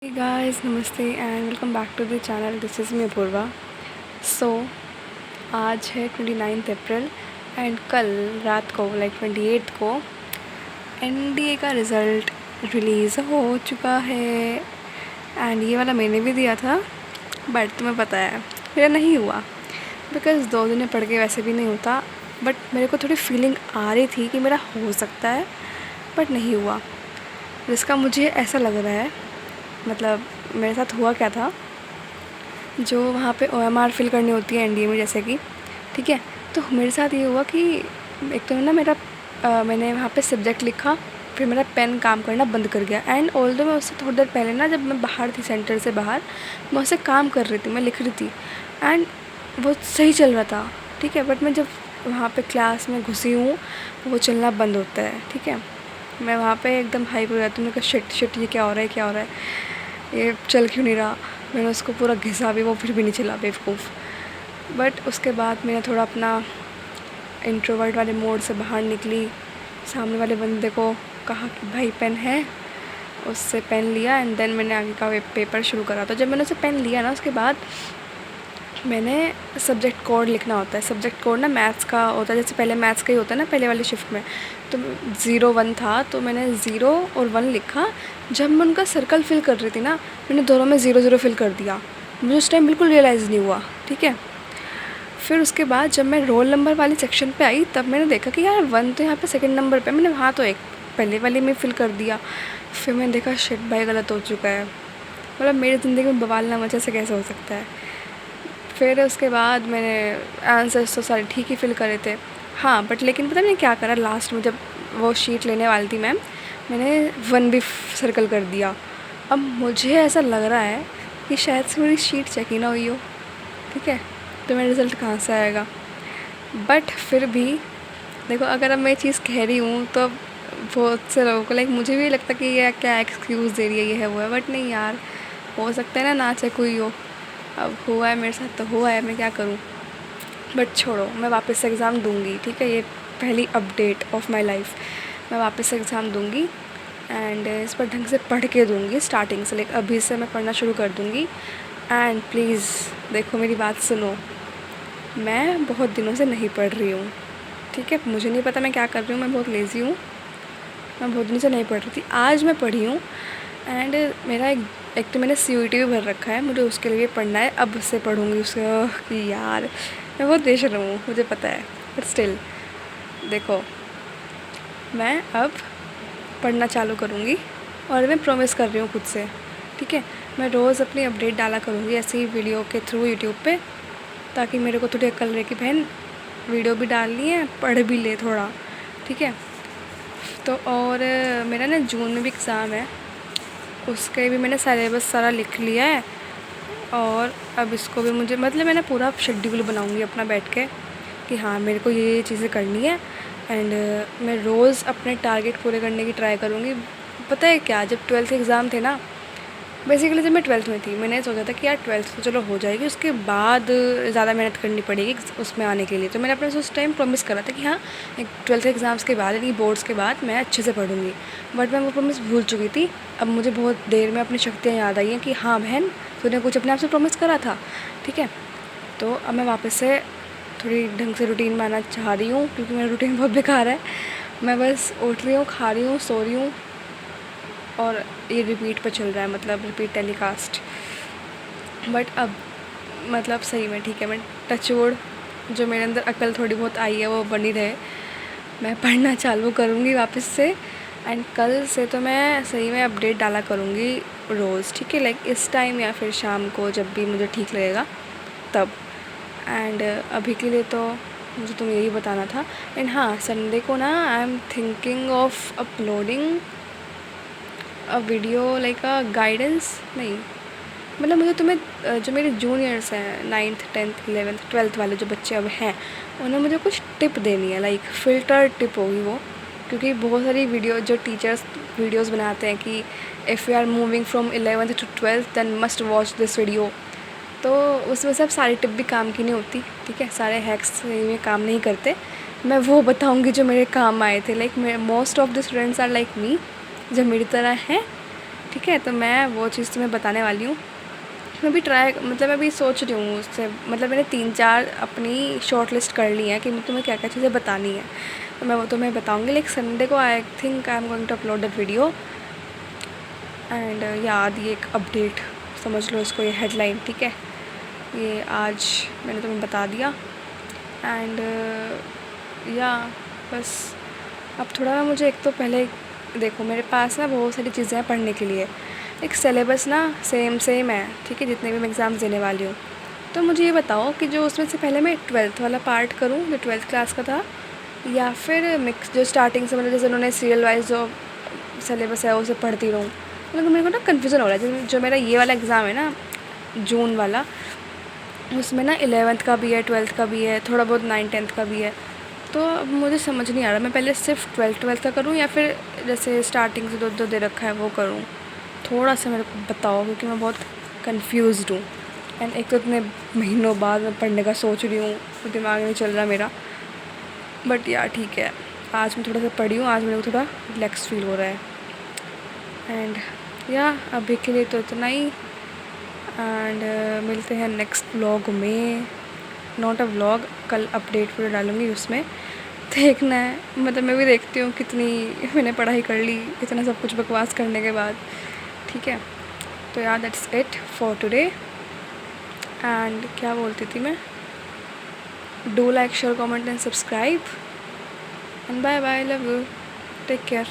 Hey guys, नमस्ते and welcome back to the channel. This is me Apoorva. So आज है 29 अप्रैल and कल रात को 28 को एनडीए का रिज़ल्ट रिलीज़ हो चुका है। एंड ये वाला मैंने भी दिया था, बट तुम्हें पता है मेरा नहीं हुआ, बिकॉज़ 2 दिन में पढ़ के वैसे भी नहीं होता। बट मेरे को थोड़ी फीलिंग आ रही थी कि मेरा हो सकता है, बट नहीं हुआ। जिसका मुझे ऐसा लग रहा है, मतलब मेरे साथ हुआ क्या था, जो वहाँ पे ओएमआर फिल करनी होती है एनडीए में, जैसे कि ठीक है। तो मेरे साथ ये हुआ कि एक तो ना मैंने वहाँ पे सब्जेक्ट लिखा, फिर मेरा पेन काम करना बंद कर गया। एंड ऑल्दो मैं उससे थोड़ी देर पहले ना, जब मैं बाहर थी सेंटर से बाहर, मैं उससे काम कर रही थी, मैं लिख रही थी एंड वो सही चल रहा था, ठीक है। बट मैं जब वहाँ पे क्लास में घुसी हूँ, वो चलना बंद होता है, ठीक है। मैं वहाँ पे एकदम हाइप हो जाती हूँ, मैंने कहा शिट शिट, ये क्या हो रहा है, क्या हो रहा है, ये चल क्यों नहीं रहा। मैंने उसको पूरा घिसा भी, वो फिर भी नहीं चला, बेवकूफ़। बट उसके बाद मैंने थोड़ा अपना इंट्रोवर्ट वाले मोड से बाहर निकली, सामने वाले बंदे को कहा कि भाई पेन है, उससे पेन लिया एंड देन मैंने आगे का पेपर शुरू करा। तो जब मैंने उससे पेन लिया ना, उसके बाद मैंने सब्जेक्ट कोड लिखना होता है। सब्जेक्ट कोड ना मैथ्स का होता है, जैसे पहले मैथ्स का ही होता है ना पहले वाली शिफ्ट में। तो 0 1 था, तो मैंने 0 और 1 लिखा। जब मैं उनका सर्कल फिल कर रही थी ना, मैंने दोनों में 0 0 फिल कर दिया। मुझे उस टाइम बिल्कुल रियलाइज़ नहीं हुआ, ठीक है। फिर उसके बाद जब मैं रोल नंबर वाली सेक्शन पे आई, तब मैंने देखा कि यार 1 तो यहाँ पे सेकंड नंबर पे, मैंने वहाँ तो एक पहले वाले में फिल कर दिया। फिर मैंने देखा शिट भाई, गलत हो चुका है। मतलब मेरी ज़िंदगी में बवाल ना मचे से कैसे हो सकता है। फिर उसके बाद मैंने आंसर्स तो सारे ठीक ही फिल करे थे, हाँ। बट लेकिन पता नहीं क्या करा, लास्ट में जब वो शीट लेने वाली थी मैम, मैंने 1 भी सर्कल कर दिया। अब मुझे ऐसा लग रहा है कि शायद से मेरी शीट चेक ही ना हुई हो, ठीक है। तो मेरा रिज़ल्ट कहाँ से आएगा। बट फिर भी देखो, अगर अब मैं ये चीज़ कह रही हूँ तो बहुत से लोगों को लाइक, मुझे भी लगता कि ये क्या एक्सक्यूज़ दे रही है, ये है वो है। बट नहीं यार, हो सकता है ना चेक हुई हो। अब हुआ है मेरे साथ तो हुआ है, मैं क्या करूँ। बट छोड़ो, मैं वापस से एग्ज़ाम दूँगी, ठीक है। ये पहली अपडेट ऑफ माई लाइफ, मैं वापस से एग्ज़ाम दूँगी एंड इस पर ढंग से पढ़ के दूँगी स्टार्टिंग से। लाइक अभी से मैं पढ़ना शुरू कर दूँगी। एंड प्लीज़ देखो, मेरी बात सुनो, मैं बहुत दिनों से नहीं पढ़ रही हूँ, ठीक है। मुझे नहीं पता मैं क्या कर रही हूँ, मैं बहुत लेज़ी हूँ। मैं बहुत दिनों से नहीं पढ़ रही थी, आज मैं पढ़ी हूँ। एंड मेरा एक तो मैंने सीयूईटी भी भर रखा है, मुझे उसके लिए पढ़ना है। अब से पढ़ूँगी उसके कि यार मैं बहुत बेशर्म हूँ, मुझे पता है। बट स्टिल देखो, मैं अब पढ़ना चालू करूँगी और मैं प्रॉमिस कर रही हूँ खुद से, ठीक है। मैं रोज़ अपनी अपडेट डाला करूँगी ऐसे ही वीडियो के थ्रू यूट्यूब पे, ताकि मेरे को थोड़ी अक्ल रहे कि बहन वीडियो भी डालनी है, पढ़ भी ले थोड़ा, ठीक है। तो और मेरा ना जून में भी एग्ज़ाम है, उसके भी मैंने सिलेबस सारा लिख लिया है। और अब इसको भी मुझे, मतलब मैं ना पूरा शेड्यूल बनाऊँगी अपना बैठ के कि हाँ मेरे को ये चीज़ें करनी है। एंड मैं रोज़ अपने टारगेट पूरे करने की ट्राई करूँगी। पता है क्या, जब 12th एग्ज़ाम थे ना, बेसिकली जब मैं 12th में थी, मैंने सोचा था कि यार 12th तो चलो हो जाएगी, उसके बाद ज़्यादा मेहनत करनी पड़ेगी उसमें आने के लिए। तो मैंने अपने से उस टाइम प्रॉमिस करा था कि हाँ, एक 12th एग्ज़ाम्स के बाद, यानी बोर्ड्स के बाद मैं अच्छे से पढ़ूँगी। बट मैं वो प्रॉमिस भूल चुकी थी। अब मुझे बहुत देर में अपनी शक्तियाँ याद आई हैं कि हाँ बहन, तूने कुछ अपने आप से प्रॉमिस करा था, ठीक है। तो अब मैं वापस से थोड़ी ढंग से रूटीन में आना चाह रही हूँ, क्योंकि मेरा रूटीन बहुत बेकार है। मैं बस उठ रही हूँ, खा रही हूँ, सो रही हूँ और ये रिपीट पे चल रहा है, मतलब रिपीट टेलीकास्ट। बट अब मतलब सही में ठीक है, मैं टचवुड, जो मेरे अंदर अकल थोड़ी बहुत आई है वो बनी रहे। मैं पढ़ना चालू करूँगी वापस से। एंड कल से तो मैं सही में अपडेट डाला करूँगी रोज़, ठीक है। लाइक इस टाइम या फिर शाम को, जब भी मुझे ठीक लगेगा तब। एंड अभी के लिए तो मुझे तुम्हें यही बताना था। एंड हाँ, संडे को ना I am thinking of uploading a video like a guidance, नहीं मतलब मुझे तुम्हें जो मेरे जूनियर्स हैं 9th 10th 11th 12th वाले जो बच्चे अब हैं, उन्हें मुझे कुछ टिप देनी है, लाइक फ़िल्टर टिप होगी वो। क्योंकि बहुत सारी वीडियो जो टीचर्स वीडियोस बनाते हैं कि if you are moving from 11th to 12th then must watch this video, तो उसमें से अब सारी टिप भी काम की नहीं होती, ठीक है। सारे हैक्स में काम नहीं करते। मैं वो बताऊँगी जो मेरे काम आए थे। Like most of the students are like me, जो मेरी तरह हैं, ठीक है, तो मैं वो चीज़ तुम्हें बताने वाली हूँ। मैं भी मतलब मैं भी सोच रही हूँ उससे, मतलब मैंने 3-4 अपनी शॉर्ट लिस्ट कर ली है कि तुम्हें क्या क्या चीज़ें बतानी है, तो मैं वो तुम्हें बताऊँगी। लाइक संडे को I think I am going to upload that video. And याद ये एक अपडेट समझ लो इसको, ये हेडलाइन, ठीक है, ये आज मैंने तुम्हें बता दिया। एंड या बस अब थोड़ा ना मुझे, एक तो पहले देखो मेरे पास ना बहुत सारी चीज़ें हैं पढ़ने के लिए। एक सिलेबस ना सेम है, ठीक है, जितने भी मैं एग्ज़ाम्स देने वाली हूँ। तो मुझे ये बताओ कि जो उसमें से पहले मैं 12th वाला पार्ट करूँ जो 12th क्लास का था, या फिर मिक्स जो स्टार्टिंग से मतलब जैसे उन्होंने सीरियल वाइज जो सिलेबस है उसे पढ़ती रहूँ। मतलब मेरे को ना कन्फ्यूज़न हो रहा है। जो मेरा ये वाला एग्ज़ाम है ना, जून वाला, उसमें ना 11th का भी है, 12th का भी है, थोड़ा बहुत 9th-10th का भी है। तो अब मुझे समझ नहीं आ रहा मैं पहले सिर्फ 12th का करूँ या फिर जैसे स्टार्टिंग से दो दे रखा है वो करूँ। थोड़ा सा मेरे को बताओ, क्योंकि मैं बहुत कंफ्यूज्ड हूँ। एंड एक तो इतने महीनों बाद मैं पढ़ने का सोच रही हूँ, तो दिमाग में चल रहा मेरा। बट यार ठीक है, आज मैं थोड़ा सा पढ़ी हूँ, आज मेरे को थोड़ा रिलैक्स फील हो रहा है। एंड या अभी के लिए तो इतना ही। एंड मिलते हैं नेक्स्ट व्लॉग में। नॉट अ व्लॉग, कल अपडेट वीडियो डालूँगी, उसमें देखना है। मतलब मैं भी देखती हूँ कितनी मैंने पढ़ाई कर ली इतना सब कुछ बकवास करने के बाद, ठीक है। तो यार that's it for today. And क्या बोलती थी मैं, do like share comment and subscribe and bye bye, love you, take care.